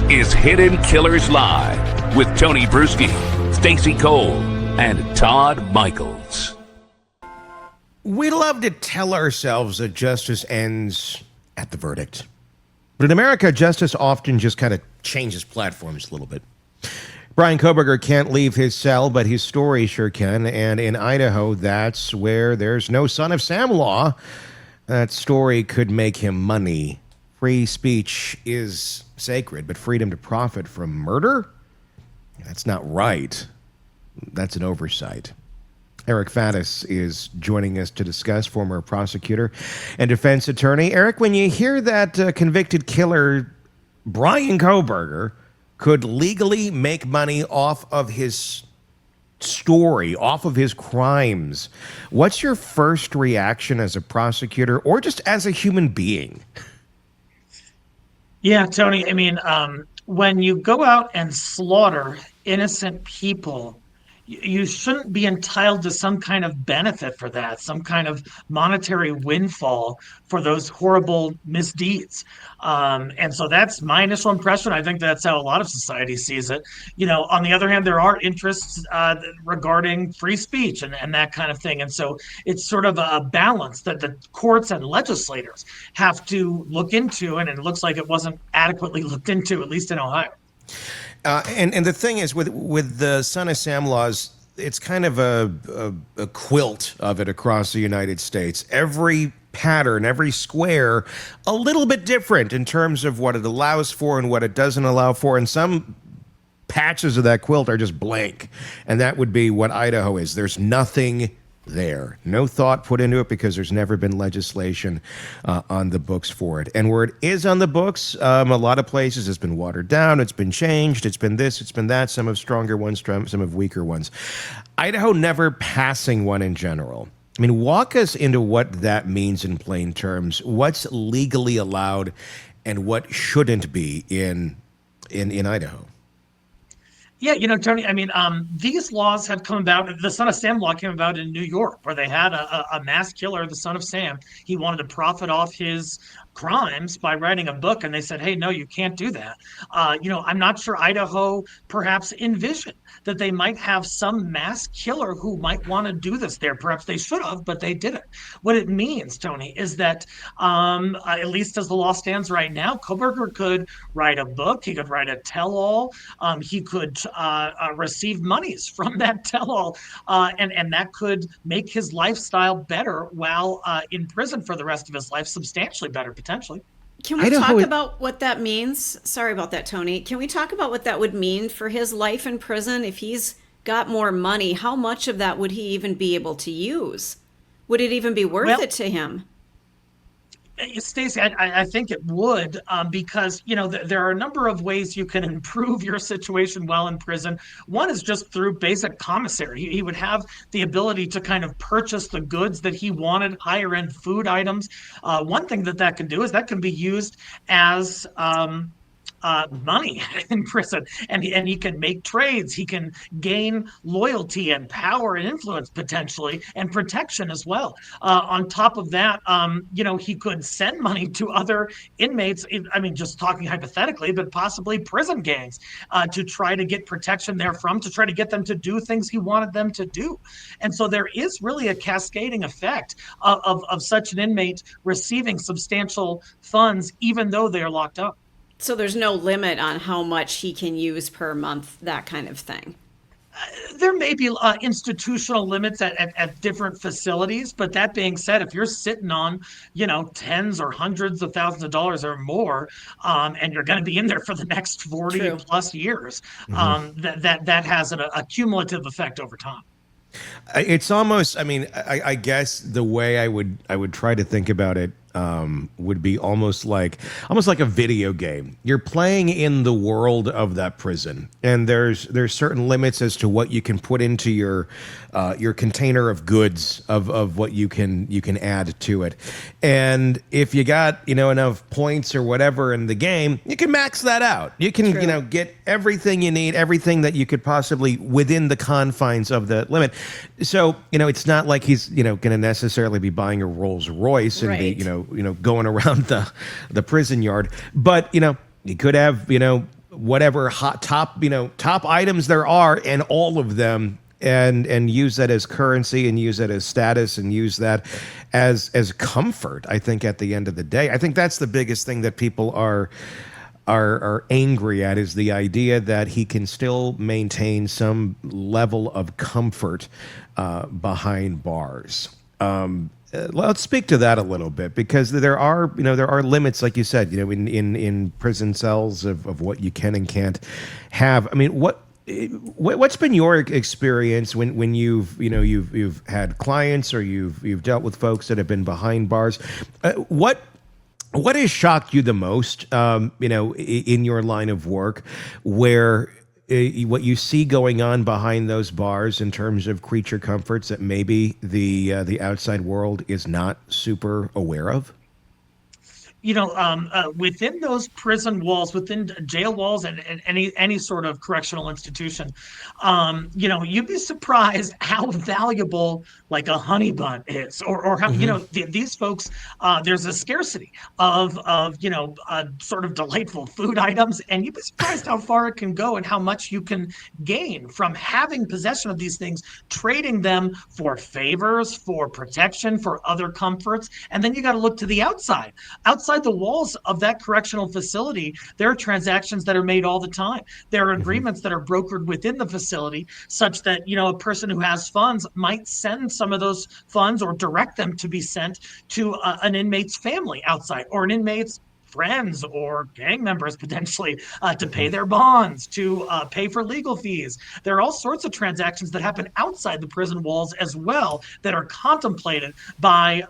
is Hidden Killers Live with Tony Brueski, Stacey Cole, and Todd Michaels. We love to tell ourselves that justice ends at the verdict. But in America, justice often just kind of changes platforms a little bit. Bryan Kohberger can't leave his cell, but his story sure can. And in Idaho, that's where there's no son of Sam law. That story could make him money. Free speech is sacred, but freedom to profit from murder? That's not right. That's an oversight. Eric Faddis is joining us to discuss, former prosecutor and defense attorney. Eric, when you hear that convicted killer Bryan Kohberger could legally make money off of his story, off of his crimes, what's your first reaction as a prosecutor or just as a human being? Yeah, Tony, when you go out and slaughter innocent people, you shouldn't be entitled to some kind of benefit for that, some kind of monetary windfall for those horrible misdeeds. And so that's my initial impression. I think that's how a lot of society sees it. On the other hand, there are interests regarding free speech and that kind of thing. And so it's sort of a balance that the courts and legislators have to look into. And it looks like it wasn't adequately looked into, at least in Ohio. And the thing is, with the Son of Sam laws, it's kind of a quilt of it across the United States. Every pattern, every square, a little bit different in terms of what it allows for and what it doesn't allow for. And some patches of that quilt are just blank. And that would be what Idaho is. There's nothing there. No thought put into it because there's never been legislation on the books for it. And where it is on the books, a lot of places it's been watered down, it's been changed, it's been this, it's been that. Some have stronger ones, some have weaker ones. Idaho never passing one in general. Walk us into what that means in plain terms. What's legally allowed and what shouldn't be in Idaho? Yeah, Tony, these laws had come about. The Son of Sam law came about in New York, where they had a mass killer, the Son of Sam. He wanted to profit off his crimes by writing a book, and they said, hey, no, you can't do that. I'm not sure Idaho perhaps envisioned that they might have some mass killer who might want to do this there. Perhaps they should have, but they didn't. What it means, Tony, is that at least as the law stands right now, Kohberger could write a book, he could write a tell-all, he could receive monies from that tell-all, and that could make his lifestyle better while in prison for the rest of his life, substantially better, potentially. Can we talk about what that means? Sorry about that, Tony. Can we talk about what that would mean for his life in prison? If he's got more money, how much of that would he even be able to use? Would it even be worth it to him? Stacey, I think it would because, there are a number of ways you can improve your situation while in prison. One is just through basic commissary. He would have the ability to kind of purchase the goods that he wanted, higher end food items. One thing that can do is that can be used as money in prison, and he can make trades. He can gain loyalty and power and influence potentially, and protection as well. On top of that, he could send money to other inmates. Just talking hypothetically, but possibly prison gangs to try to get protection therefrom, to try to get them to do things he wanted them to do. And so there is really a cascading effect of such an inmate receiving substantial funds, even though they are locked up. So there's no limit on how much he can use per month, that kind of thing. There may be institutional limits at different facilities, but that being said, if you're sitting on, tens or hundreds of thousands of dollars or more, and you're going to be in there for the next 40 True. plus years, that has a cumulative effect over time. It's almost, I guess the way I would try to think about it would be almost like a video game. You're playing in the world of that prison, and there's certain limits as to what you can put into your container of goods of what you can add to it. And if you got enough points or whatever in the game, you can max that out. You can get everything you need, everything that you could possibly within the confines of the limit. So it's not like he's going to necessarily be buying a Rolls Royce and be going around the prison yard, but he could have whatever top items there are, and all of them, and use that as currency, and use that as status, and use that as comfort. I think at the end of the day, I think that's the biggest thing that people are angry at, is the idea that he can still maintain some level of comfort behind bars. Let's speak to that a little bit, because there are limits, like you said, in prison cells of what you can and can't have. I mean, what's been your experience when you've had clients, or you've dealt with folks that have been behind bars? What has shocked you the most, in your line of work, where what you see going on behind those bars in terms of creature comforts that maybe the outside world is not super aware of? Within those prison walls, within jail walls, and any sort of correctional institution, you'd be surprised how valuable like a honey bun is, or how these folks. There's a scarcity of sort of delightful food items, and you'd be surprised how far it can go and how much you can gain from having possession of these things, trading them for favors, for protection, for other comforts, and then you got to look to the outside the walls of that correctional facility. There are transactions that are made all the time. There are agreements that are brokered within the facility, such that a person who has funds might send some of those funds, or direct them to be sent to an inmate's family outside, or an inmate's friends or gang members potentially, to pay their bonds, to pay for legal fees. There are all sorts of transactions that happen outside the prison walls as well, that are contemplated by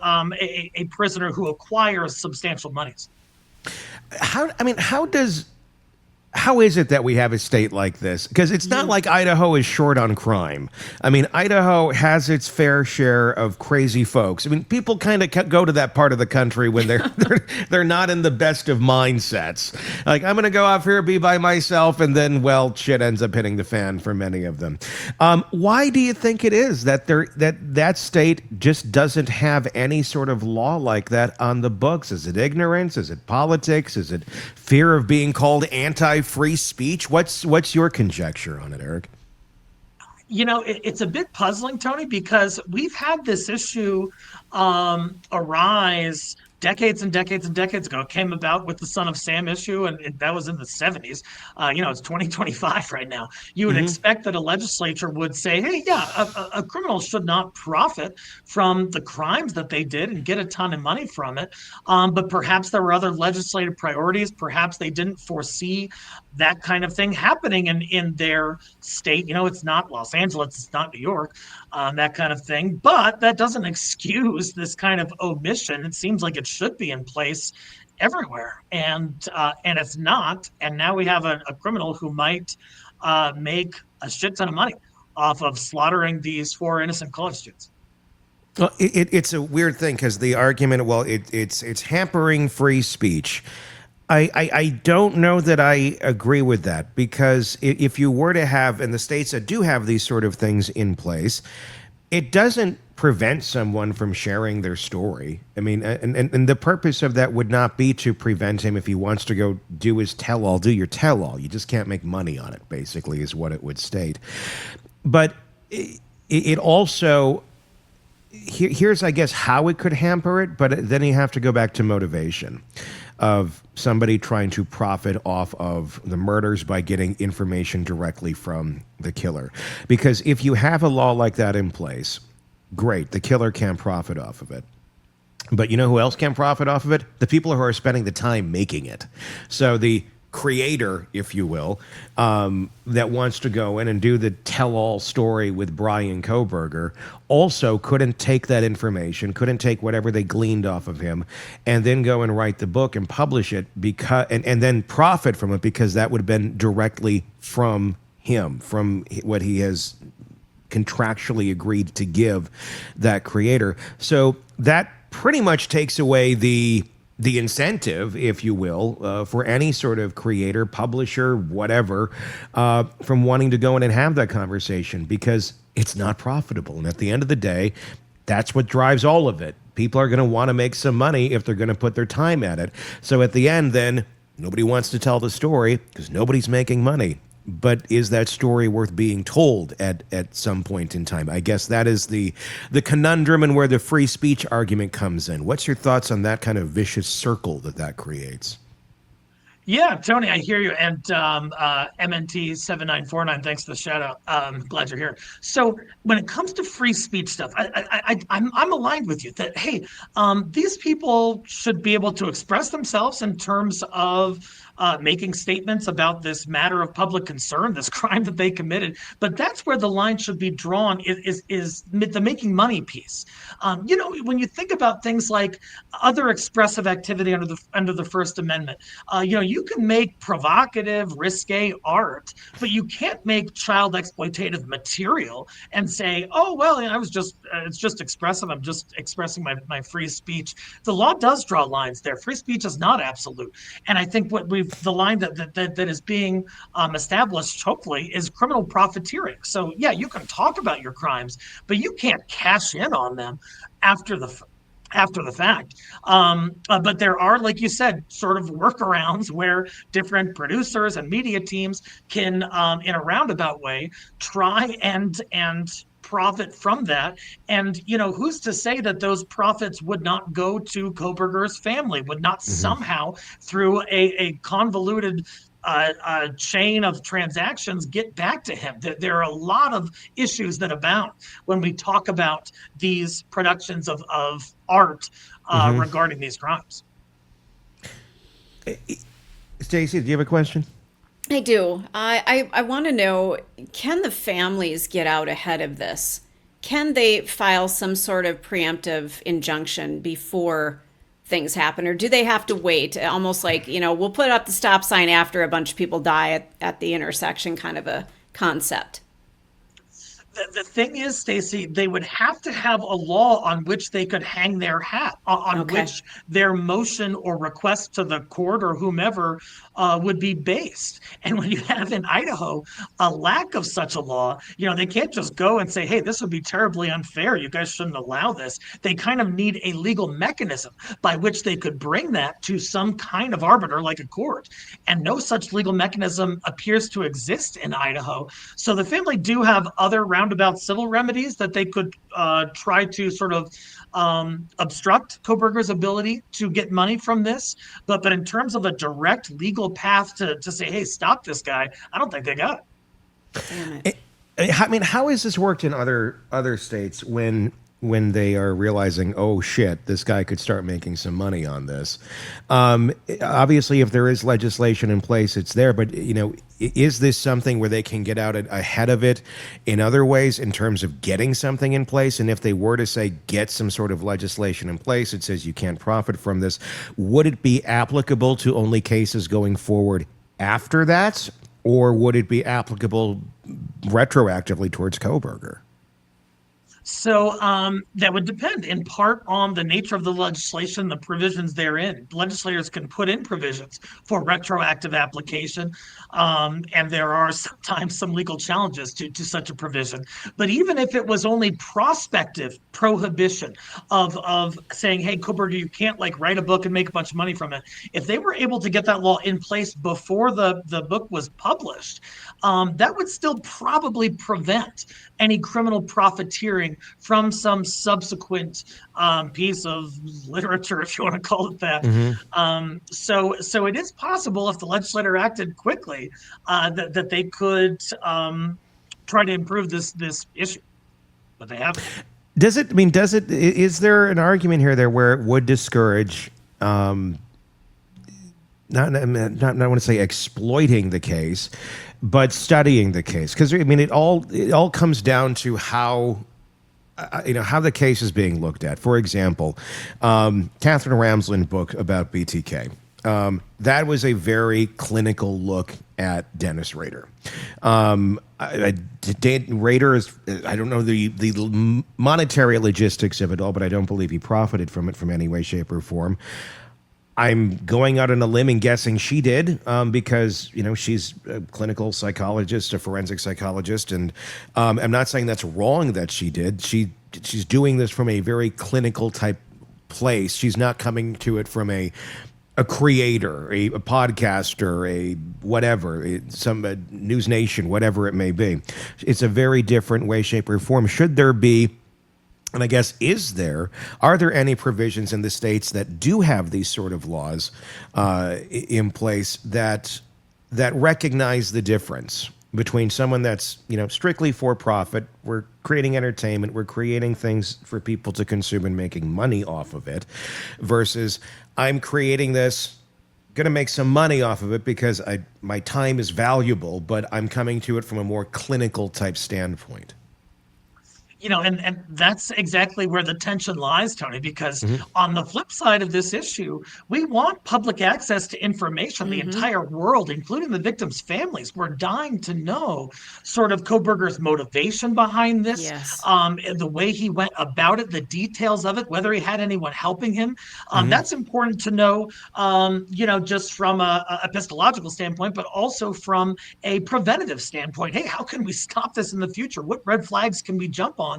a prisoner who acquires substantial monies. How is it that we have a state like this? Because it's not like Idaho is short on crime. I mean, Idaho has its fair share of crazy folks. I mean, people kind of go to that part of the country when they're not in the best of mindsets. Like, I'm going to go off here, be by myself, and then, well, shit ends up hitting the fan for many of them. Why do you think it is that that state just doesn't have any sort of law like that on the books? Is it ignorance? Is it politics? Is it fear of being called anti-free speech? What's your conjecture on it, Eric? It's a bit puzzling, Tony, because we've had this issue arise decades and decades and decades ago. It came about with the Son of Sam issue, and that was in the 70s. It's 2025 right now. You would expect that a legislature would say, hey, a criminal should not profit from the crimes that they did and get a ton of money from it. But perhaps there were other legislative priorities. Perhaps they didn't foresee that kind of thing happening in their state. It's not Los Angeles, it's not New York, that kind of thing. But that doesn't excuse this kind of omission. It seems like it should be in place everywhere, and it's not. And now we have a criminal who might make a shit ton of money off of slaughtering these 4 innocent college students. Well, it's a weird thing, because the argument, well, it's hampering free speech. I don't know that I agree with that, because if you were to have, in the states that do have these sort of things in place, it doesn't prevent someone from sharing their story. I mean, and the purpose of that would not be to prevent him if he wants to go do his tell-all, do your tell-all. You just can't make money on it, basically, is what it would state. But it also, here's, I guess, how it could hamper it, but then you have to go back to motivation of somebody trying to profit off of the murders by getting information directly from the killer. Because if you have a law like that in place, great, the killer can't profit off of it. But you know who else can profit off of it? The people who are spending the time making it. So the creator, if you will, that wants to go in and do the tell-all story with Bryan Kohberger also couldn't take that information, couldn't take whatever they gleaned off of him, and then go and write the book and publish it, because and then profit from it, because that would have been directly from him, from what he has contractually agreed to give that creator. So that pretty much takes away the incentive, if you will, for any sort of creator, publisher, whatever, from wanting to go in and have that conversation, because it's not profitable. And at the end of the day, that's what drives all of it. People are going to want to make some money if they're going to put their time at it. So at the end, then, Nobody wants to tell the story because nobody's making money. But is that story worth being told at some point in time? I guess that is the conundrum and where the free speech argument comes in. What's your thoughts on that kind of vicious circle that creates? Yeah, Tony, I hear you. And MNT7949, thanks for the shout out. Glad you're here. So when it comes to free speech stuff, I'm aligned with you that, hey, these people should be able to express themselves in terms of making statements about this matter of public concern, this crime that they committed. But that's where the line should be drawn is the making money piece. When you think about things like other expressive activity under the First Amendment, you can make provocative, risque art, but you can't make child exploitative material and say, oh, well, it's just expressive. I'm just expressing my free speech. The law does draw lines there. Free speech is not absolute. And I think the line that is being established, hopefully, is criminal profiteering. So, yeah, you can talk about your crimes, but you can't cash in on them after the fact. But there are, like you said, sort of workarounds where different producers and media teams can, in a roundabout way, try and profit from that. And, who's to say that those profits would not go to Kohberger's family, would not somehow, through a convoluted chain of transactions, get back to him? There are a lot of issues that abound when we talk about these productions of art regarding these crimes. Stacey, do you have a question? I do. I want to know, can the families get out ahead of this? Can they file some sort of preemptive injunction before things happen? Or do they have to wait, almost like, we'll put up the stop sign after a bunch of people die at the intersection kind of a concept? The thing is, Stacey, they would have to have a law on which they could hang their hat, on which their motion or request to the court or whomever would be based. And when you have in Idaho a lack of such a law, they can't just go and say, hey, this would be terribly unfair. You guys shouldn't allow this. They kind of need a legal mechanism by which they could bring that to some kind of arbiter like a court. And no such legal mechanism appears to exist in Idaho. So the family do have other roundabout civil remedies that they could try to sort of obstruct Kohberger's ability to get money from this. But in terms of a direct legal path to say, hey, stop this guy, I don't think they got it. Damn it. I mean, how has this worked in other states when they are realizing, oh shit, this guy could start making some money on this? Obviously, if there is legislation in place, it's there. But is this something where they can get out ahead of it in other ways in terms of getting something in place? And if they were to say get some sort of legislation in place that says you can't profit from this, would it be applicable to only cases going forward after that, or would it be applicable retroactively towards Kohberger? So that would depend in part on the nature of the legislation, the provisions therein. Legislators can put in provisions for retroactive application, and there are sometimes some legal challenges to such a provision. But even if it was only prospective prohibition of saying, hey, Kohberger, you can't write a book and make a bunch of money from it, if they were able to get that law in place before the book was published, that would still probably prevent any criminal profiteering from some subsequent piece of literature, if you want to call it that. So it is possible, if the legislator acted quickly, that they could try to improve this issue, but they haven't. Is there an argument here where it would discourage not want to say exploiting the case, but studying the case? Because it all comes down to how the case is being looked at. For example, Catherine Ramsland's book about BTK. That was a very clinical look at Dennis Rader. Rader is, I don't know the monetary logistics of it all, but I don't believe he profited from it from any way, shape, or form. I'm going out on a limb and guessing she did, because she's a clinical psychologist, a forensic psychologist, and I'm not saying that's wrong that she did. She's doing this from a very clinical type place. She's not coming to it from a a creator, a podcaster, a whatever, a News Nation, whatever it may be. It's a very different way, shape, or form. Should there be, and I guess, are there any provisions in the states that do have these sort of laws in place that recognize the difference between someone that's, strictly for profit, we're creating entertainment, we're creating things for people to consume and making money off of it, versus I'm creating this, going to make some money off of it because my time is valuable, but I'm coming to it from a more clinical type standpoint. And that's exactly where the tension lies, Tony, because on the flip side of this issue, we want public access to information. The entire world, including the victims' families, we're dying to know sort of Kohberger's motivation behind this, the way he went about it, the details of it, whether he had anyone helping him. That's important to know, just from a epistemological standpoint, but also from a preventative standpoint. Hey, how can we stop this in the future? What red flags can we jump on?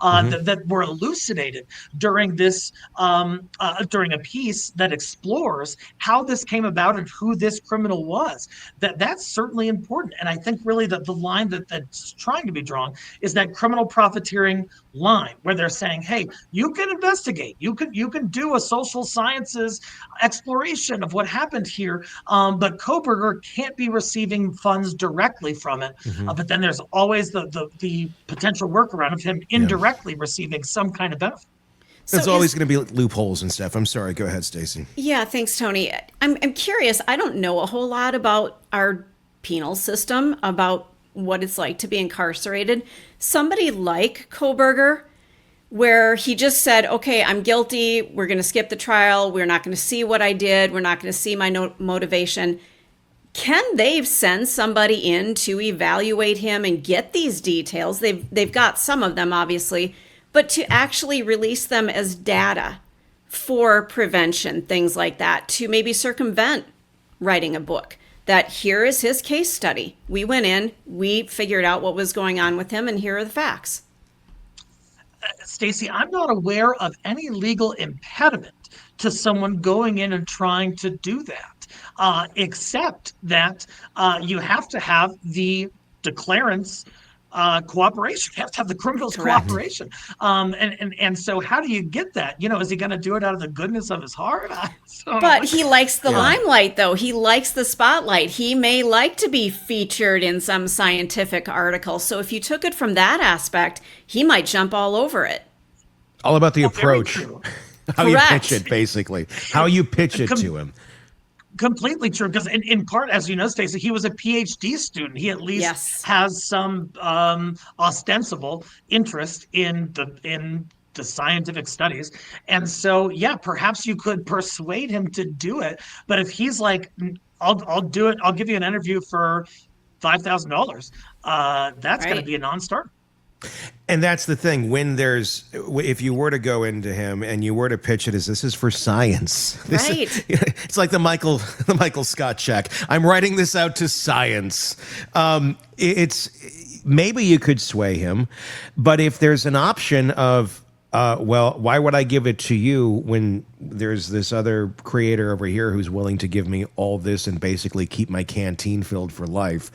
That were elucidated during this during a piece that explores how this came about and who this criminal was. That's certainly important. And I think really that the line that's trying to be drawn is that criminal profiteering line, where they're saying, hey, you can investigate, you can do a social sciences exploration of what happened here, but Kohberger can't be receiving funds directly from it. But then there's always the potential workaround of him indirectly receiving some kind of benefit. There's always going to be loopholes and stuff. I'm sorry. Go ahead, Stacey. Yeah, thanks, Tony. I'm curious. I don't know a whole lot about our penal system, about what it's like to be incarcerated. Somebody like Kohberger, where he just said, okay, I'm guilty. We're going to skip the trial. We're not going to see what I did. We're not going to see my motivation. Can they send somebody in to evaluate him and get these details? They've got some of them, obviously, but to actually release them as data for prevention, things like that, to maybe circumvent writing a book, that here is his case study. We went in, we figured out what was going on with him, and here are the facts. Stacey, I'm not aware of any legal impediment to someone going in and trying to do that, except that you have to have the declarant's cooperation. You have to have the criminal's cooperation. And so how do you get that? Is he going to do it out of the goodness of his heart? But he likes the limelight, though. He likes the spotlight. He may like to be featured in some scientific article. So if you took it from that aspect, he might jump all over it. All about the approach. How you pitch it, basically. How you pitch it to him. Completely true, because in part, as you know, Stacey, he was a PhD student. He at least has some ostensible interest in the scientific studies, and so perhaps you could persuade him to do it. But if he's like, I'll do it, I'll give you an interview for $5,000, that's going to be a non-starter. And that's the thing. If you were to go into him and you were to pitch it as this is for science, it's like the Michael Scott check. I'm writing this out to science. It's maybe you could sway him, but if there's an option of, why would I give it to you when there's this other creator over here who's willing to give me all this and basically keep my canteen filled for life?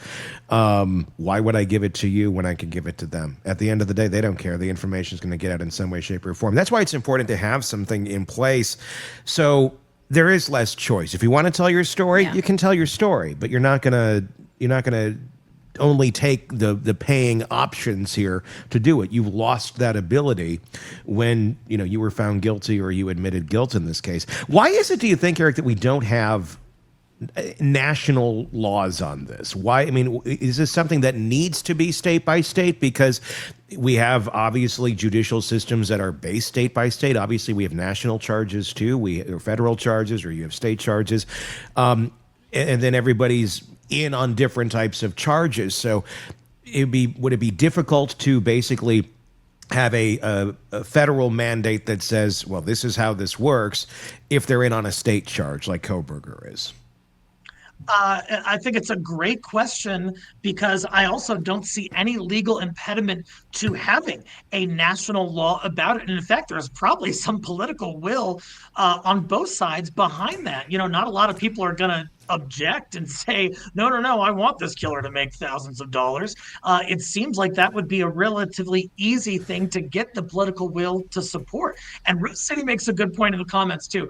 Why would I give it to you when I could give it to them? At the end of the day, they don't care. The information is going to get out in some way, shape, or form. That's why it's important to have something in place. So there is less choice. If you want to tell your story, you can tell your story, but you're not going to only take the paying options here to do it. You've lost that ability when you were found guilty or you admitted guilt in this case. Why is it, do you think, Eric, that we don't have national laws on this? Why? I mean, is this something that needs to be state by state? Because we have obviously judicial systems that are based state by state. Obviously, we have national charges too. Or federal charges, or you have state charges, and then everybody's in on different types of charges. So would it be difficult to basically have a federal mandate that says, well, this is how this works, if they're in on a state charge like Kohberger is? I think it's a great question because I also don't see any legal impediment to having a national law about it. And in fact, there's probably some political will on both sides behind that. Not a lot of people are going to object and say, no, no, no, I want this killer to make thousands of dollars. It seems like that would be a relatively easy thing to get the political will to support. And Ruth City makes a good point in the comments too.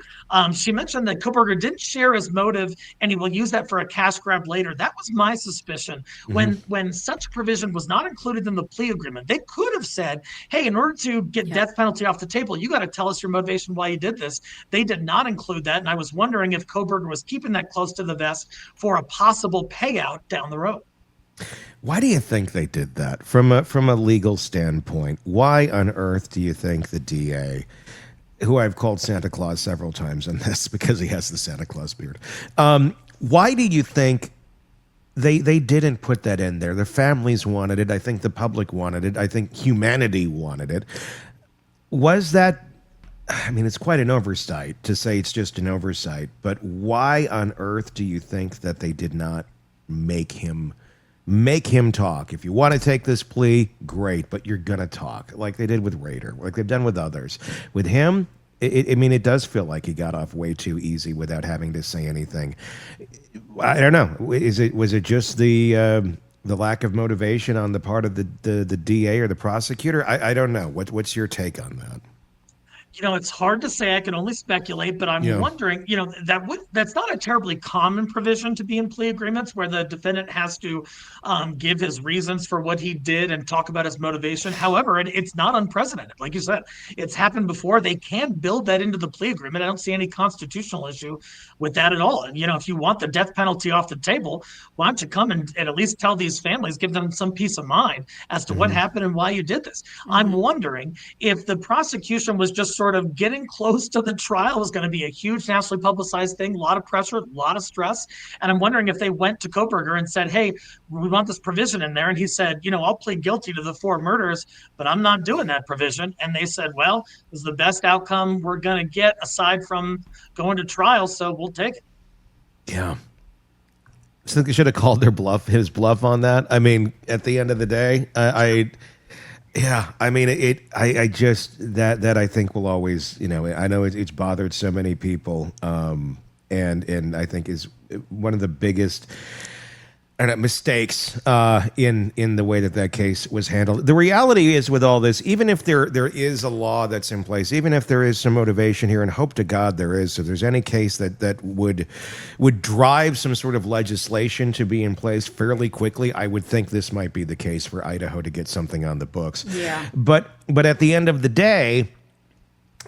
She mentioned that Kohberger didn't share his motive and he will use that for a cash grab later. That was my suspicion. When such provision was not included in the plea agreement, they could have said, hey, in order to get death penalty off the table, you got to tell us your motivation why you did this. They did not include that. And I was wondering if Kohberger was keeping that close to the vest for a possible payout down the road. Why do you think they did that from a legal standpoint? Why on earth do you think the DA, who I've called Santa Claus several times on this because he has the Santa Claus beard, why do you think they didn't put that in there? The families wanted it. I think the public wanted it. I think humanity wanted it. Was that, I mean, it's quite an oversight to say it's just an oversight, but why on earth do you think that they did not make him talk? If you want to take this plea, great, but you're going to talk like they did with Rader, like they've done with others. With him, it does feel like he got off way too easy without having to say anything. I don't know. Was it just the lack of motivation on the part of the DA or the prosecutor? I don't know. What's your take on that? It's hard to say. I can only speculate, but I'm wondering, that's not a terribly common provision to be in plea agreements where the defendant has to give his reasons for what he did and talk about his motivation. However, it's not unprecedented. Like you said, it's happened before. They can build that into the plea agreement. I don't see any constitutional issue with that at all. And, if you want the death penalty off the table, why don't you come and at least tell these families, give them some peace of mind as to what happened and why you did this. I'm wondering if the prosecution was just sort of getting close to the trial. Was going to be a huge nationally publicized thing, a lot of pressure, a lot of stress. And I'm wondering if they went to Kohberger and said, hey, we want this provision in there. And he said, I'll plead guilty to the 4 murders, but I'm not doing that provision. And they said, well, this is the best outcome we're going to get aside from going to trial, so we'll take it. Yeah. So they should have called his bluff on that. I mean, at the end of the day, I just that I think will always, I know it's bothered so many people, and I think is one of the biggest mistakes in the way that case was handled. The reality is with all this, even if there is a law that's in place, even if there is some motivation here, and hope to God there is, so if there's any case that would drive some sort of legislation to be in place fairly quickly, I would think this might be the case for Idaho to get something on the books. Yeah. But at the end of the day,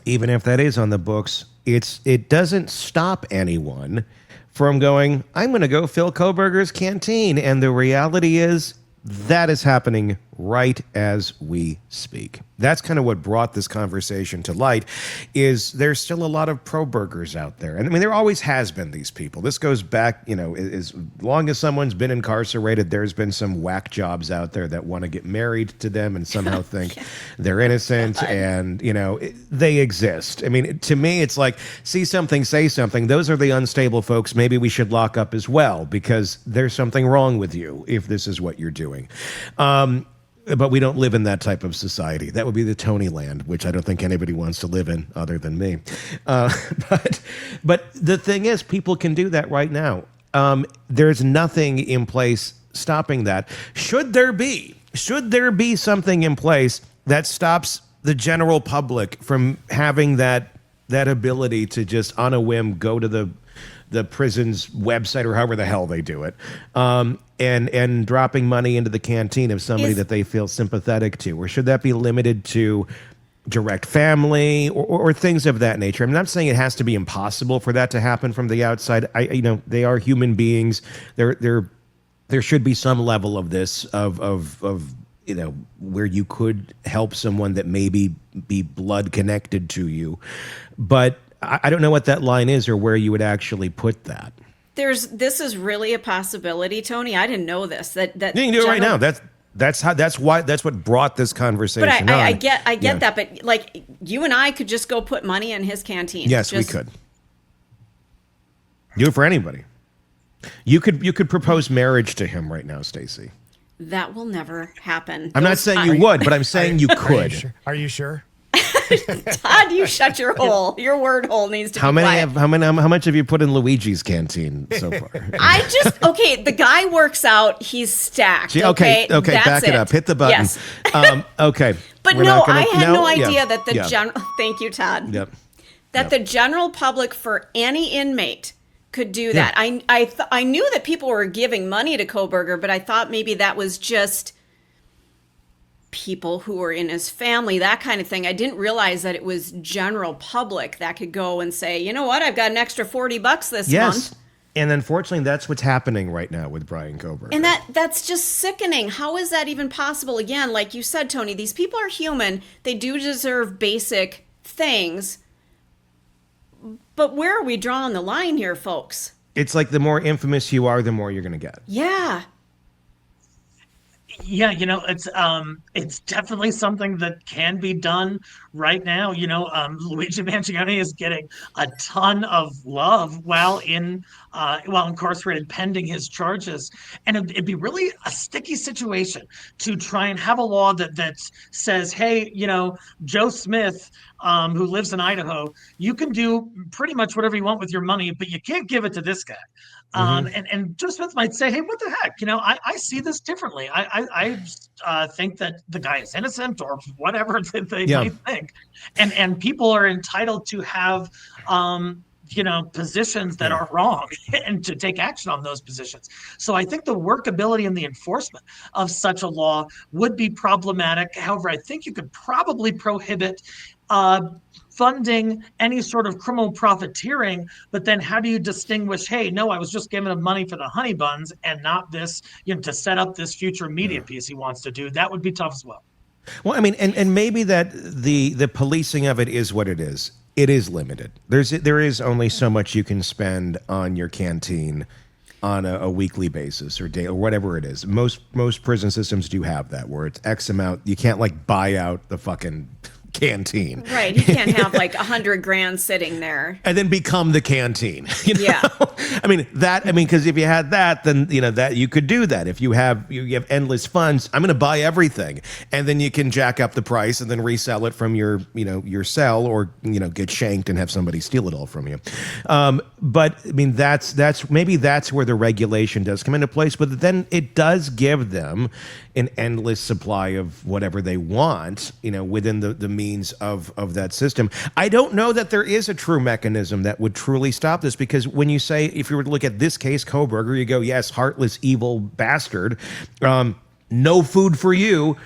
even if that is on the books, it doesn't stop anyone from going, I'm going to go fill Kohberger's canteen. And the reality is that is happening right as we speak. That's kind of what brought this conversation to light, is there's still a lot of pro-burgers out there. And I mean, there always has been these people. This goes back, as long as someone's been incarcerated, there's been some whack jobs out there that want to get married to them and somehow think they're innocent. And, they exist. I mean, to me, it's like, see something, say something. Those are the unstable folks. Maybe we should lock up as well, because there's something wrong with you if this is what you're doing. But we don't live in that type of society. That would be the Tony land, which I don't think anybody wants to live in other than me. But the thing is, people can do that right now. There's nothing in place stopping that. Should there be something in place that stops the general public from having that ability to just on a whim go to the prison's website or however the hell they do it, and dropping money into the canteen of somebody that they feel sympathetic to? Or should that be limited to direct family or things of that nature? I'm not saying it has to be impossible for that to happen from the outside. They are human beings. There should be some level of this of where you could help someone that maybe be blood connected to you, but I don't know what that line is or where you would actually put that. This is really a possibility, Tony. I didn't know this. That you can do it right now. That's what brought this conversation on. But I get that. But like, you and I could just go put money in his canteen. Yes, we could. Do it for anybody. You could propose marriage to him right now, Stacey. That will never happen. I'm not saying you would, but I'm saying you could. Are you sure? Todd, you shut your hole. Your word hole needs to be quiet. How much have you put in Luigi's canteen so far? The guy works out. He's stacked. Okay, That's back it up. Hit the button. Yes. Okay. But I had no idea that the general. Thank you, Todd. Yep. The general public for any inmate could do that. I knew that people were giving money to Kohberger, but I thought maybe that was just people who were in his family, that kind of thing. I didn't realize that it was general public that could go and say, you know what, I've got an extra $40 this month. And unfortunately, that's what's happening right now with Bryan Kohberger. And that's just sickening. How is that even possible? Again, like you said, Tony, these people are human. They do deserve basic things. But where are we drawing the line here, folks? It's like the more infamous you are, the more you're going to get. Yeah. Yeah, it's definitely something that can be done right now. Luigi Mangione is getting a ton of love while incarcerated pending his charges, and it'd be really a sticky situation to try and have a law that says, hey, Joe Smith, who lives in Idaho, you can do pretty much whatever you want with your money, but you can't give it to this guy. And Joe Smith might say, hey, what the heck? I see this differently. I think that the guy is innocent or whatever they might think. And people are entitled to have, positions that are wrong and to take action on those positions. So I think the workability and the enforcement of such a law would be problematic. However, I think you could probably prohibit funding any sort of criminal profiteering, but then how do you distinguish, hey, no, I was just giving him money for the honey buns and not this, to set up this future media piece he wants to do? That would be tough as well. Well, I mean, and maybe that the policing of it is what it is. It is limited. There is only so much you can spend on your canteen on a weekly basis or day or whatever it is. Most prison systems do have that where it's X amount. You can't buy out the fucking canteen. Right. You can't have $100,000 sitting there and then become the canteen. Yeah. Because if you had that, then that you could do that. If you have endless funds, I'm going to buy everything, and then you can jack up the price and then resell it from your cell, or get shanked and have somebody steal it all from you. But I mean that's where the regulation does come into place. But then it does give them an endless supply of whatever they want, within the means of that system. I don't know that there is a true mechanism that would truly stop this, because when you say, if you were to look at this case, Kohberger, you go, yes, heartless, evil bastard, no food for you.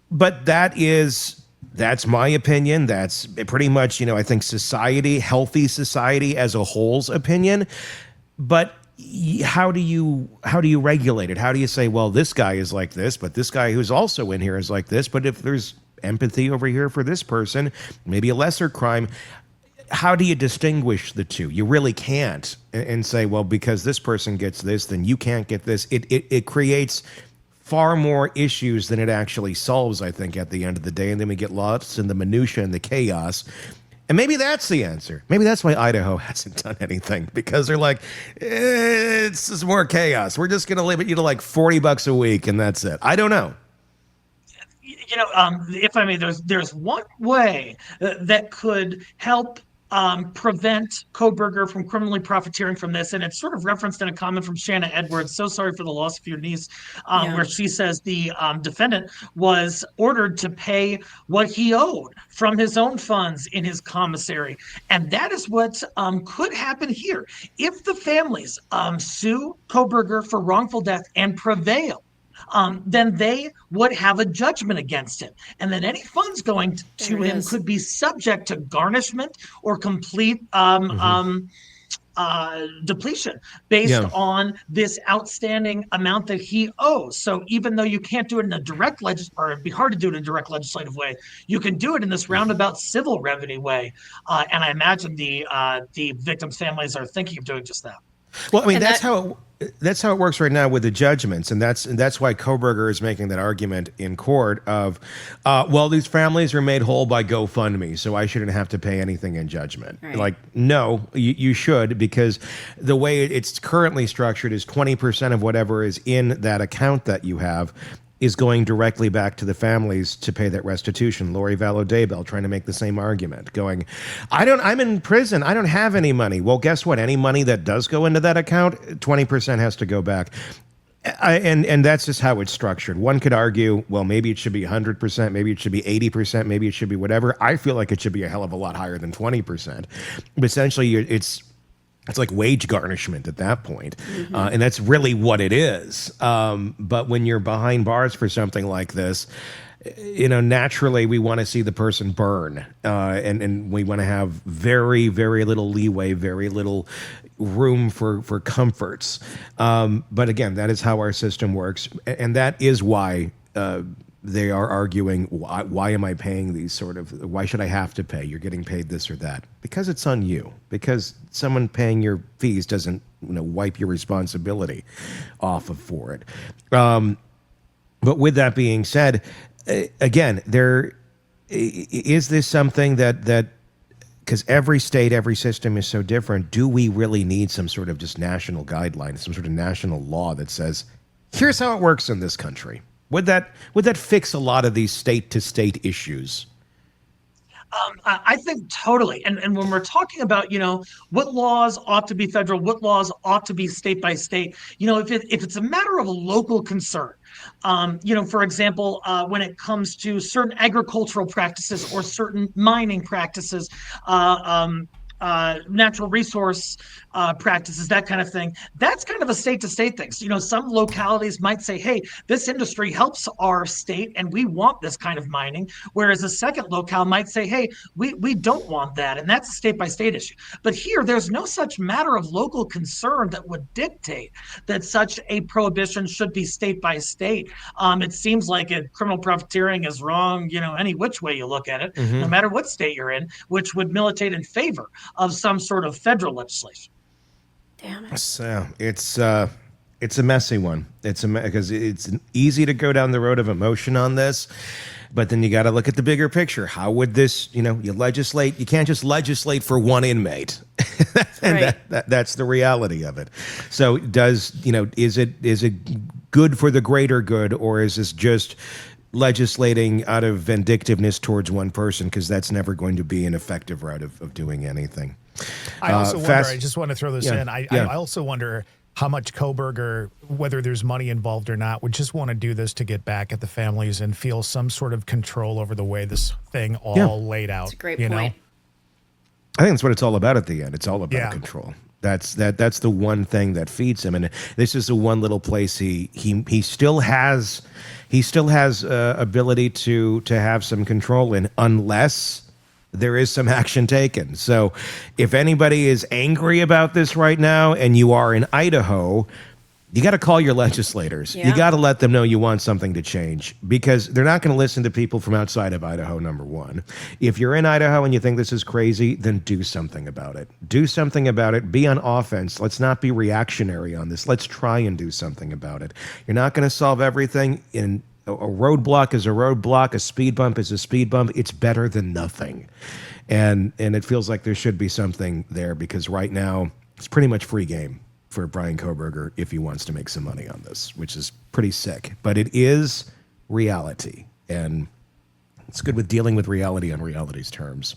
But that's my opinion. That's pretty much, I think healthy society as a whole's opinion. But how do you regulate it? How do you say, well, this guy is like this, but this guy who's also in here is like this? But if there's empathy over here for this person, maybe a lesser crime, how do you distinguish the two? You really can't, and say, well, because this person gets this, then you can't get this. It creates far more issues than it actually solves, I think, at the end of the day. And then we get lost in the minutia and the chaos. And maybe that's the answer. Maybe that's why Idaho hasn't done anything, because they're like, it's just more chaos. We're just going to limit you to $40 a week, and that's it. I don't know. If I may, there's one way that could help prevent Kohberger from criminally profiteering from this, and it's sort of referenced in a comment from Shanna Edwards. So sorry for the loss of your niece, where she says the defendant was ordered to pay what he owed from his own funds in his commissary, and that is what could happen here if the families sue Kohberger for wrongful death and prevail. Then they would have a judgment against him. And then any funds going to him could be subject to garnishment or complete depletion based on this outstanding amount that he owes. So even though you can't do it in a direct or it'd be hard to do it in a direct legislative way, you can do it in this roundabout civil revenue way. And I imagine the victims' families are thinking of doing just that. Well, I mean, And that's how it works right now with the judgments, and that's why Kohberger is making that argument in court of, well, these families are made whole by GoFundMe, so I shouldn't have to pay anything in judgment. Right. Like, no, you should, because the way it's currently structured is 20% of whatever is in that account that you have is going directly back to the families to pay that restitution. Lori Vallow Daybell trying to make the same argument, going, I'm in prison, I don't have any money. Well, guess what? Any money that does go into that account, 20% has to go back. And that's just how it's structured. One could argue, well, maybe it should be 100%, maybe it should be 80%, maybe it should be whatever. I feel like it should be a hell of a lot higher than 20%. But essentially, it's like wage garnishment at that point. And that's really what it is. But when you're behind bars for something like this, naturally we want to see the person burn. And we want to have very, very little leeway, very little room for comforts. But again, that is how our system works. And that is why they are arguing, why am I paying these why should I have to pay? You're getting paid this or that. Because it's on you. Because someone paying your fees doesn't wipe your responsibility off for it. But with that being said, again, there is this something that because every state, every system is so different, do we really need some sort of just national guideline, some sort of national law that says, here's how it works in this country? Would that fix a lot of these state-to-state issues? I think totally. And when we're talking about, what laws ought to be federal, what laws ought to be state by state, if it's a matter of a local concern, for example, when it comes to certain agricultural practices or certain mining practices, natural resource practices, that kind of thing. That's kind of a state-to-state thing. So, some localities might say, hey, this industry helps our state and we want this kind of mining, whereas a second locale might say, hey, we don't want that. And that's a state-by-state issue. But here, there's no such matter of local concern that would dictate that such a prohibition should be state-by-state. It seems like criminal profiteering is wrong, any which way you look at it, no matter what state you're in, which would militate in favor of some sort of federal legislation. Damn it. So it's a messy one. Because it's easy to go down the road of emotion on this, but then you got to look at the bigger picture. How would this, you legislate? You can't just legislate for one inmate, and Right. that's the reality of it. So is it good for the greater good, or is this just legislating out of vindictiveness towards one person? Because that's never going to be an effective route of doing anything. I also wonder, I just want to throw this in. I Yeah. also wonder how much Kohberger, whether there's money involved or not, would just want to do this to get back at the families and feel some sort of control over the way this thing all laid out. That's a great you point. I think that's what it's all about at the end. It's all about Yeah. control. That's the one thing that feeds him, and this is the one little place he still has ability to have some control in, unless there is some action taken. So if anybody is angry about this right now and you are in Idaho, you got to call your legislators. Yeah. You got to let them know you want something to change, because they're not going to listen to people from outside of Idaho, number one. If you're in Idaho and you think this is crazy, then do something about it. Do something about it. Be on offense. Let's not be reactionary on this. Let's try and do something about it. You're not going to solve everything. A roadblock is a roadblock. A speed bump is a speed bump. It's better than nothing. And it feels like there should be something there, because right now it's pretty much free game for Bryan Kohberger if he wants to make some money on this, which is pretty sick. But it is reality, and it's good with dealing with reality on reality's terms.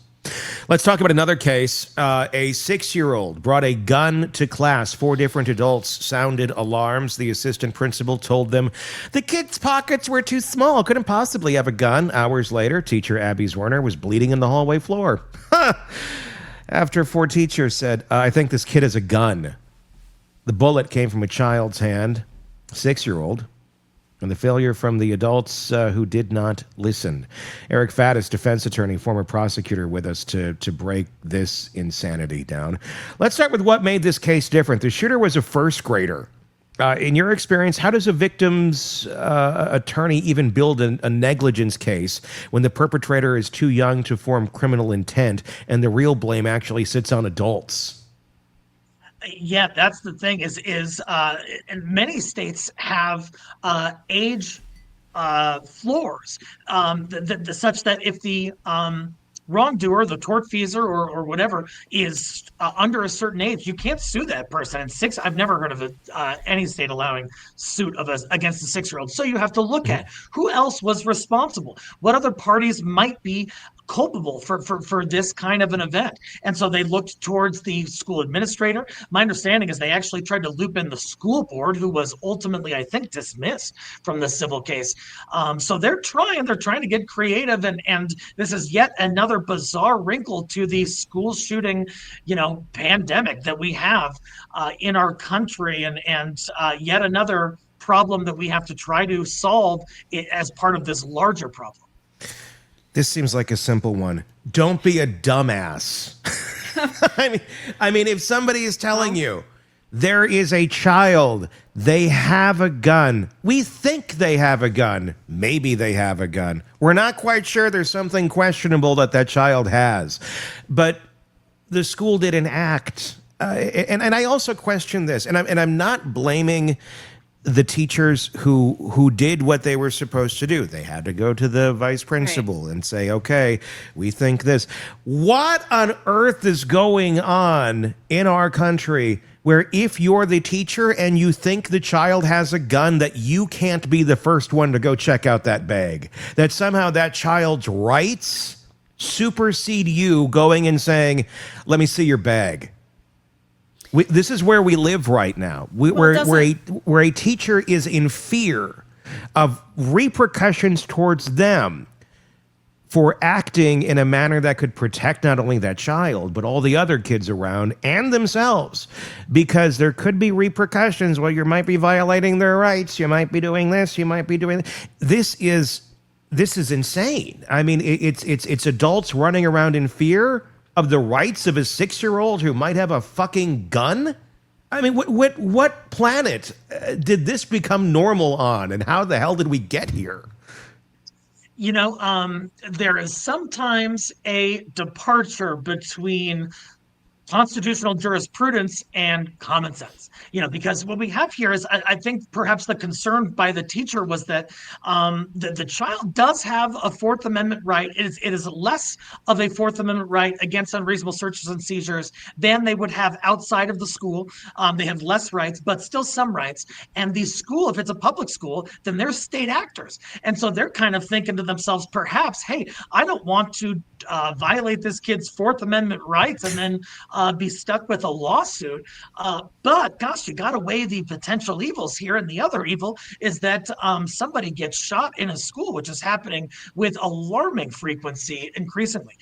Let's talk about another case. A 6-year-old brought a gun to class. 4 different adults sounded alarms. The assistant principal told them the kid's pockets were too small, couldn't possibly have a gun. Hours later, teacher Abby Zwerner was bleeding in the hallway floor. After 4 teachers said, I think this kid has a gun. The bullet came from a child's hand, 6-year-old. And the failure from the adults who did not listen. Eric Faddis, defense attorney, former prosecutor, with us to break this insanity down. Let's start with what made this case different. The shooter was a first grader. In your experience, how does a victim's attorney even build a negligence case when the perpetrator is too young to form criminal intent and the real blame actually sits on adults? Yeah, that's the thing and many states have age floors, such that if the wrongdoer, the tortfeasor or whatever, is under a certain age, you can't sue that person. And I've never heard of any state allowing suit against a 6-year-old. So you have to look at who else was responsible, what other parties might be culpable for this kind of an event. And so they looked towards the school administrator. My understanding is they actually tried to loop in the school board, who was ultimately, I think, dismissed from the civil case. So they're trying to get creative, and this is yet another bizarre wrinkle to the school shooting, pandemic that we have in our country, and yet another problem that we have to try to solve as part of this larger problem. This seems like a simple one. Don't be a dumbass. I mean, if somebody is telling you there is a child, they have a gun. We think they have a gun. Maybe they have a gun. We're not quite sure. There's something questionable that child has. But the school didn't act. And I also question this. And I'm not blaming the teachers who did what they were supposed to do. They had to go to the vice principal and say, okay, we think this. What on earth is going on in our country where if you're the teacher and you think the child has a gun, that you can't be the first one to go check out that bag? That somehow that child's rights supersede you going and saying, let me see your bag. This is where we live right now, where a teacher is in fear of repercussions towards them for acting in a manner that could protect not only that child, but all the other kids around and themselves, because there could be repercussions. Well, you might be violating their rights. You might be doing this. You might be doing that. This is insane. I mean, it's adults running around in fear of the rights of a 6-year-old who might have a fucking gun? I mean, what planet did this become normal on, and how the hell did we get here? There is sometimes a departure between constitutional jurisprudence and common sense, because what we have here is, I think perhaps the concern by the teacher was that the child does have a Fourth Amendment right. It is less of a Fourth Amendment right against unreasonable searches and seizures than they would have outside of the school. They have less rights, but still some rights. And the school, if it's a public school, then they're state actors. And so they're kind of thinking to themselves, perhaps, hey, I don't want to violate this kid's Fourth Amendment rights and then be stuck with a lawsuit. But gosh, you got to weigh the potential evils here. And the other evil is that somebody gets shot in a school, which is happening with alarming frequency increasingly.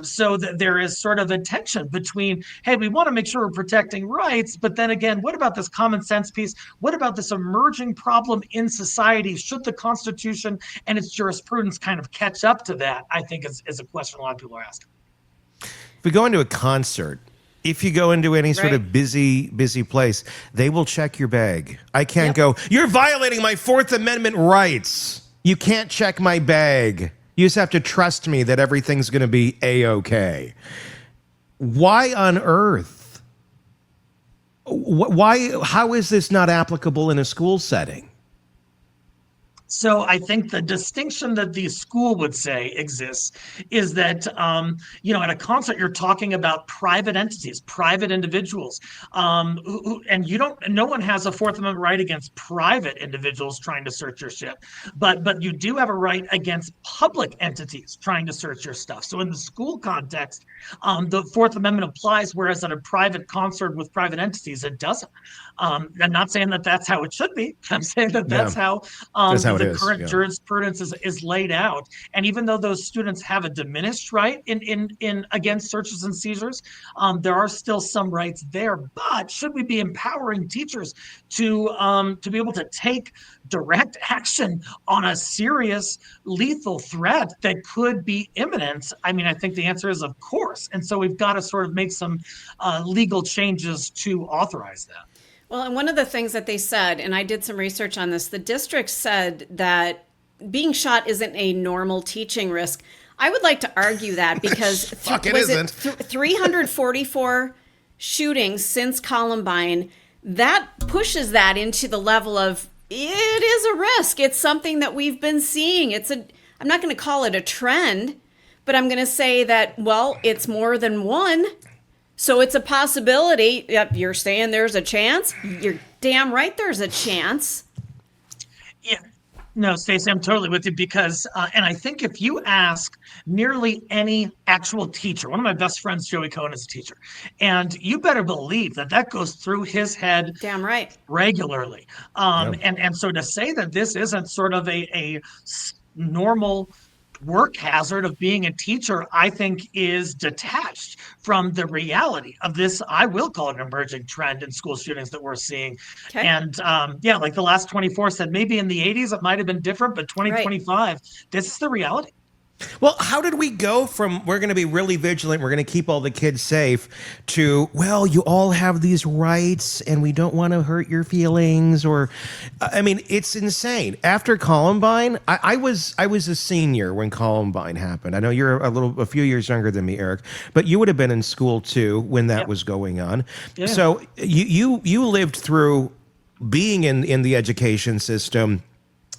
So there is sort of a tension between, hey, we want to make sure we're protecting rights, but then again, what about this common sense piece? What about this emerging problem in society? Should the Constitution and its jurisprudence kind of catch up to that? I think is a question a lot of people are asking. If we go into a concert, if you go into any sort of busy place, they will check your bag. I can't go, you're violating my Fourth Amendment rights. You can't check my bag. You just have to trust me that everything's going to be A-okay. Why on earth? How is this not applicable in a school setting? So I think the distinction that the school would say exists is that, at a concert, you're talking about private entities, private individuals, and no one has a Fourth Amendment right against private individuals trying to search your shit, but you do have a right against public entities trying to search your stuff. So in the school context, the Fourth Amendment applies, whereas at a private concert with private entities, it doesn't. I'm not saying that that's how it should be. I'm saying that that's how the current jurisprudence is laid out. And even though those students have a diminished right in against searches and seizures, there are still some rights there. But should we be empowering teachers to be able to take direct action on a serious lethal threat that could be imminent? I mean, I think the answer is of course. And so we've got to sort of make some legal changes to authorize that. Well, and one of the things that they said, and I did some research on this, the district said that being shot isn't a normal teaching risk. I would like to argue that because 344 shootings since Columbine, that pushes that into the level of it is a risk. It's something that we've been seeing. I'm not going to call it a trend, but I'm going to say that, well, it's more than one. So it's a possibility. Yep, you're saying there's a chance? You're damn right there's a chance. Yeah. No, Stacey, I'm totally with you because, and I think if you ask nearly any actual teacher, one of my best friends, Joey Cohen, is a teacher, and you better believe that goes through his head Damn right. regularly. And so to say that this isn't sort of a normal work hazard of being a teacher, I think is detached from the reality of this, I will call it an emerging trend in school shootings that we're seeing. Okay. And like the last 24 said, maybe in the 80s it might have been different, but 2025, this is the reality. Well, how did we go from we're going to be really vigilant, we're going to keep all the kids safe, to, well, you all have these rights and we don't want to hurt your feelings? Or, I mean, it's insane. After Columbine, I was a senior when Columbine happened. I know you're a few years younger than me, Eric, but you would have been in school too when that was going on. Yeah. So you lived through being in the education system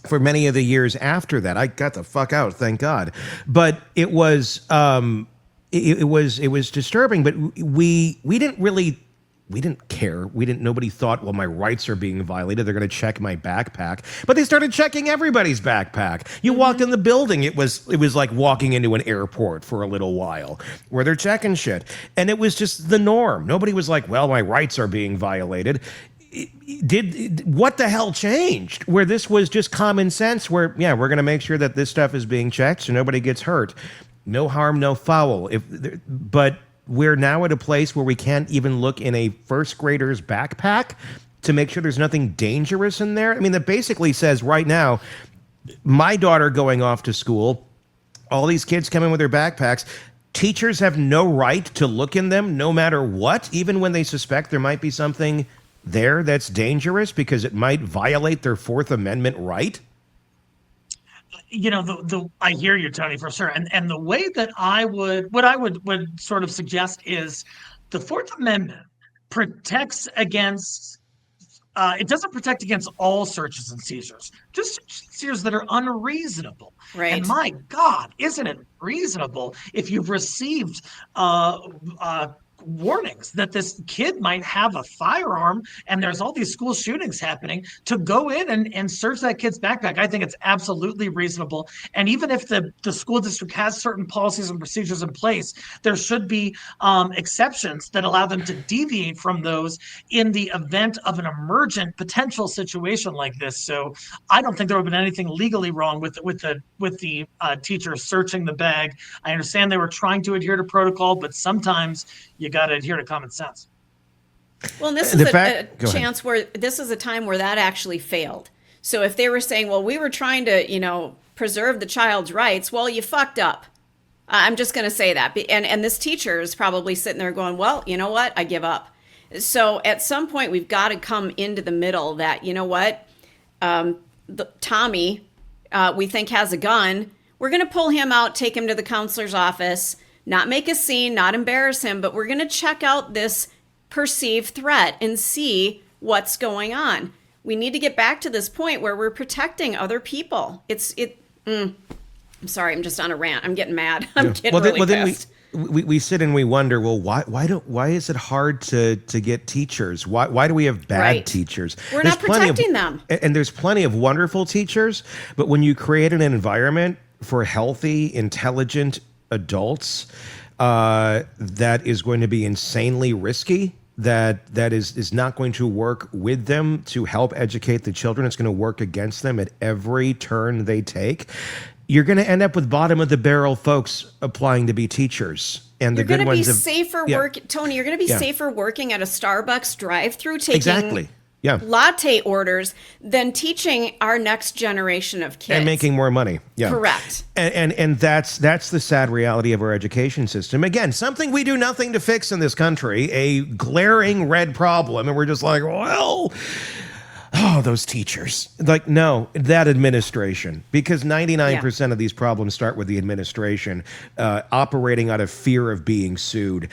for many of the years after that. I got the fuck out, thank God. But it was it was disturbing. But we didn't care. Nobody thought, well, my rights are being violated, they're going to check my backpack. But they started checking everybody's backpack. You walked in the building, it was like walking into an airport for a little while, where they're checking shit. And it was just the norm. Nobody was like, well, my rights are being violated. What the hell changed where this was just common sense, where, yeah, we're going to make sure that this stuff is being checked so nobody gets hurt. No harm, no foul. But we're now at a place where we can't even look in a first grader's backpack to make sure there's nothing dangerous in there. I mean, that basically says right now, my daughter going off to school, all these kids come in with their backpacks. Teachers have no right to look in them no matter what, even when they suspect there might be something there that's dangerous because it might violate their Fourth Amendment right. You know, I hear you, Tony, for sure. And the way that I would sort of suggest is the Fourth Amendment protects against, it doesn't protect against all searches and seizures, just seizures that are unreasonable. Right. And my God, isn't it reasonable if you've received warnings that this kid might have a firearm and there's all these school shootings happening, to go in and search that kid's backpack? I think it's absolutely reasonable. And even if the school district has certain policies and procedures in place, there should be exceptions that allow them to deviate from those in the event of an emergent potential situation like this. So I don't think there would have been anything legally wrong with the teacher searching the bag. I understand they were trying to adhere to protocol, but sometimes you got to adhere to common sense. Well, and this is a chance where this is a time where that actually failed. So if they were saying, well, we were trying to, preserve the child's rights, well, you fucked up. I'm just going to say that. And this teacher is probably sitting there going, well, you know what? I give up. So at some point, we've got to come into the middle that, you know what? Tommy, we think has a gun. We're going to pull him out, take him to the counselor's office, not make a scene, not embarrass him, but we're going to check out this perceived threat and see what's going on. We need to get back to this point where we're protecting other people. I'm sorry, I'm just on a rant. I'm getting mad. I'm getting really pissed. Then we sit and we wonder, well, why is it hard to get teachers? Why do we have bad teachers? We're not protecting them. And there's plenty of wonderful teachers, but when you create an environment for healthy, intelligent adults that is going to be insanely risky, that is not going to work with them to help educate the children, it's going to work against them at every turn they take, you're going to end up with bottom of the barrel folks applying to be teachers. And the good ones Tony, you're going to be safer working at a Starbucks drive-through taking latte orders than teaching our next generation of kids. And making more money. Yeah. Correct. And that's the sad reality of our education system. Again, something we do nothing to fix in this country, a glaring red problem. And we're just like, well, oh, those teachers. Like, no, that administration, because 99% of these problems start with the administration operating out of fear of being sued.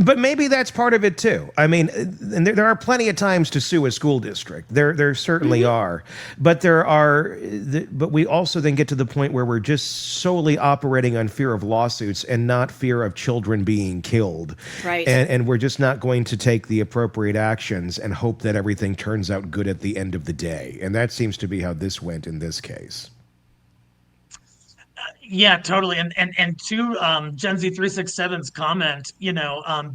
But maybe that's part of it too. I mean, and there are plenty of times to sue a school district. There certainly are. But but we also then get to the point where we're just solely operating on fear of lawsuits and not fear of children being killed. Right. And we're just not going to take the appropriate actions and hope that everything turns out good at the end of the day. And that seems to be how this went in this case. Yeah, totally. And to Gen Z 367's comment,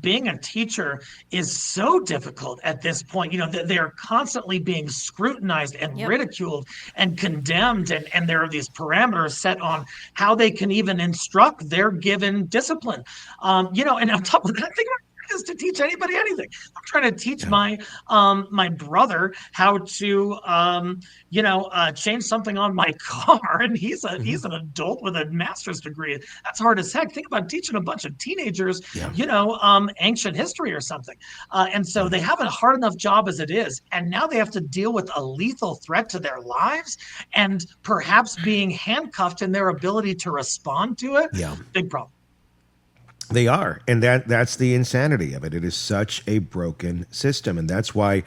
being a teacher is so difficult at this point. They are constantly being scrutinized and ridiculed and condemned. And there are these parameters set on how they can even instruct their given discipline. And on top of that, think about is to teach anybody anything. I'm trying to teach my brother how to change something on my car, and he's an adult with a master's degree. That's hard as heck. Think about teaching a bunch of teenagers, ancient history or something. And so they have a hard enough job as it is, and now they have to deal with a lethal threat to their lives and perhaps being handcuffed in their ability to respond to it. Yeah. Big problem. They are, and that's the insanity of it. It is such a broken system, and that's why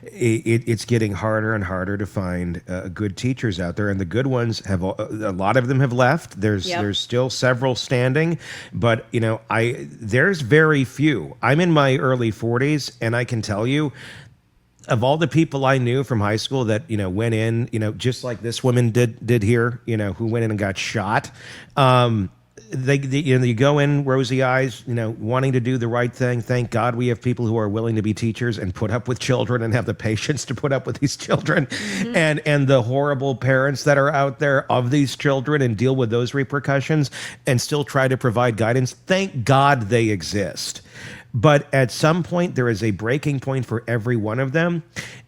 it's getting harder and harder to find good teachers out there. And the good ones a lot of them have left. There's still several standing, but there's very few. I'm in my early 40s, and I can tell you, of all the people I knew from high school that went in, just like this woman did here, who went in and got shot. You go in rosy eyes, wanting to do the right thing. Thank God we have people who are willing to be teachers and put up with children and have the patience to put up with these children, and the horrible parents that are out there of these children and deal with those repercussions and still try to provide guidance. Thank God they exist. But at some point, there is a breaking point for every one of them.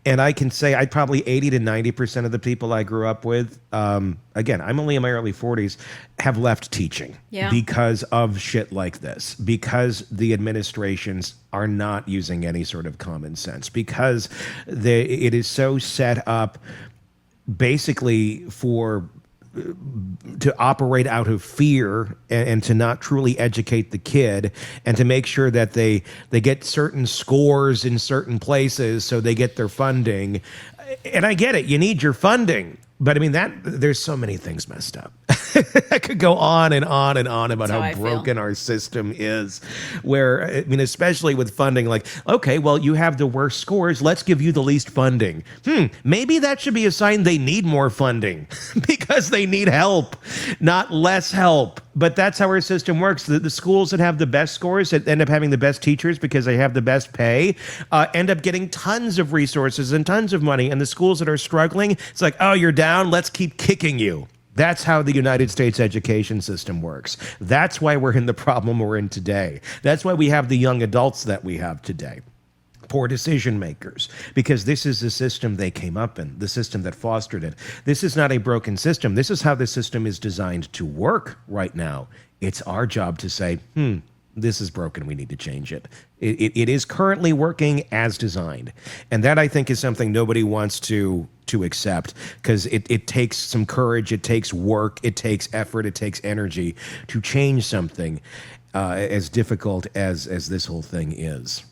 And I can say I'd probably 80 to 90% of the people I grew up with, again, I'm only in my early 40s, have left teaching because of shit like this, because the administrations are not using any sort of common sense, because it is so set up basically to operate out of fear and to not truly educate the kid and to make sure that they get certain scores in certain places so they get their funding. And I get it, you need your funding, but I mean there's so many things messed up. I could go on and on and on about how broken our system is, where, I mean, especially with funding, like, okay, well, you have the worst scores, let's give you the least funding. Maybe that should be a sign they need more funding because they need help, not less help. But that's how our system works. The schools that have the best scores, that end up having the best teachers because they have the best pay, end up getting tons of resources and tons of money. And the schools that are struggling, it's like, oh, you're down, let's keep kicking you. That's how the United States education system works. That's why we're in the problem we're in today. That's why we have the young adults that we have today. Poor decision makers, because this is the system they came up in, the system that fostered it. This is not a broken system. This is how the system is designed to work right now. It's our job to say, this is broken. We need to change it. It is currently working as designed. And that, I think, is something nobody wants to accept, because it takes some courage, it takes work, it takes effort, it takes energy to change something as difficult as this whole thing is.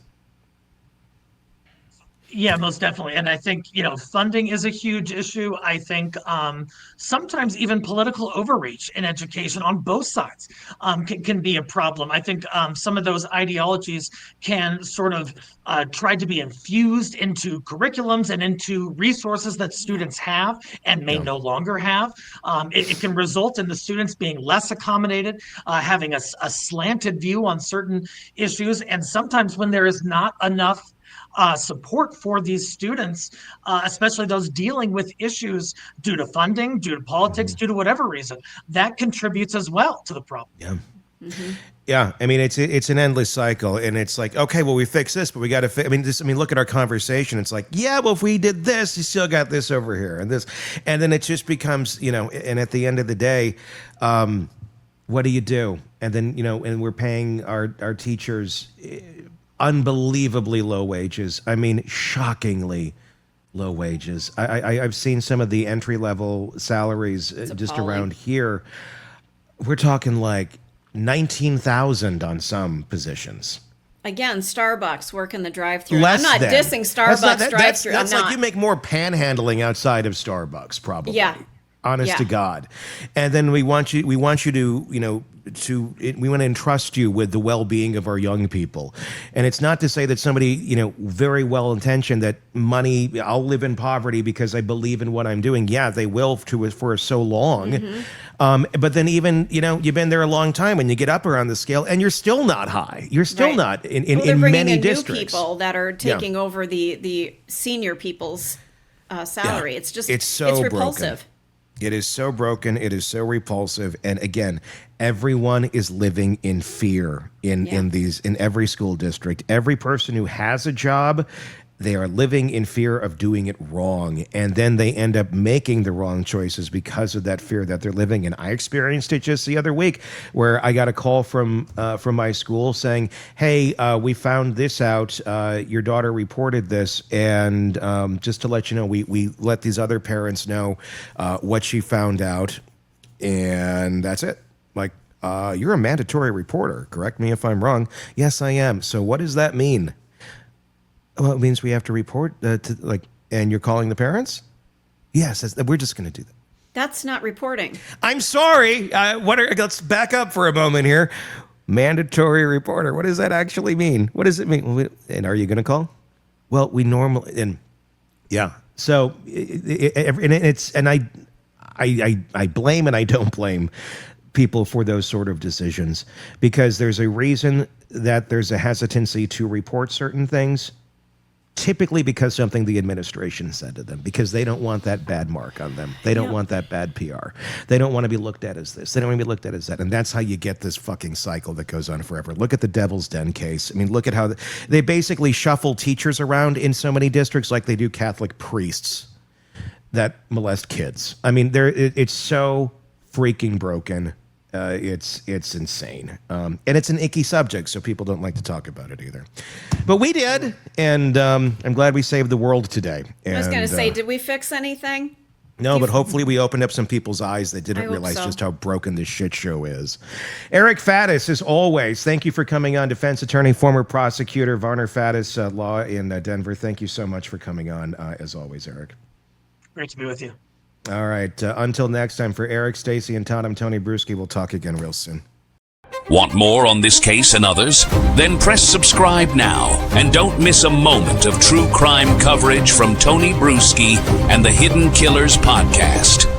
Yeah, most definitely. And I think, funding is a huge issue. I think sometimes even political overreach in education on both sides can be a problem. I think some of those ideologies can sort of try to be infused into curriculums and into resources that students have and may no longer have. It can result in the students being less accommodated, having a slanted view on certain issues. And sometimes when there is not enough support for these students, especially those dealing with issues due to funding, due to politics, due to whatever reason, that contributes as well to the problem. Yeah. Yeah, I mean, it's an endless cycle, and it's like, okay, well, we fix this, but we got to fix. I mean, look at our conversation. It's like, yeah, well, if we did this, you still got this over here, and this, and then it just becomes, and at the end of the day, what do you do? And then, and we're paying our teachers unbelievably low wages. I mean, shockingly low wages. I've seen some of the entry level salaries just appalling. around here. We're talking like 19,000 on some positions. Again, Starbucks working the drive-through. Less I'm not than. dissing Starbucks drive-through. That's I'm like not. you make more panhandling outside of Starbucks, probably. Yeah. Honest Yeah. to God. And then we want you to, we want to entrust you with the well-being of our young people. And it's not to say that somebody, very well-intentioned, that money, I'll live in poverty because I believe in what I'm doing. Yeah, they will for so long. Mm-hmm. But then even, you've been there a long time and you get up around the scale and you're still not high. You're still Right. not in They're bringing many in districts. new people that are taking over the senior people's salary. Yeah. It's just, it's so it's broken. repulsive. It is so broken. It is so repulsive. And again, everyone is living in fear in every school district. Every person who has a job, they are living in fear of doing it wrong. And then they end up making the wrong choices because of that fear that they're living in. I experienced it just the other week where I got a call from my school saying, hey, we found this out. Your daughter reported this. And just to let you know, we let these other parents know what she found out. And that's it. Like, you're a mandatory reporter. Correct me if I'm wrong. Yes, I am. So what does that mean? Well, it means we have to report and you're calling the parents? Yes, we're just going to do that. That's not reporting. I'm sorry. Let's back up for a moment here. Mandatory reporter. What does that actually mean? What does it mean? And are you going to call? Well, we normally, yeah. So I blame and I don't blame people for those sort of decisions because there's a reason that there's a hesitancy to report certain things. Typically because something the administration said to them, because they don't want that bad mark on them. They don't want that bad PR. They don't want to be looked at as this. They don't want to be looked at as that. And that's how you get this fucking cycle that goes on forever. Look at the Devil's Den case. I mean, look at how they basically shuffle teachers around in so many districts like they do Catholic priests that molest kids. I mean, it's so freaking broken. It's insane. And it's an icky subject, so people don't like to talk about it either. But we did, and I'm glad we saved the world today. And, I was going to say, did we fix anything? No, but hopefully we opened up some people's eyes that didn't hope realize so. just how broken this shit show is. Eric Faddis, as always, thank you for coming on. Defense attorney, former prosecutor, Varner Faddis Law in Denver. Thank you so much for coming on, as always, Eric. Great to be with you. All right. Until next time, for Eric, Stacy, and Todd, I'm Tony Brueski. We'll talk again real soon. Want more on this case and others? Then press subscribe now and don't miss a moment of true crime coverage from Tony Brueski and the Hidden Killers podcast.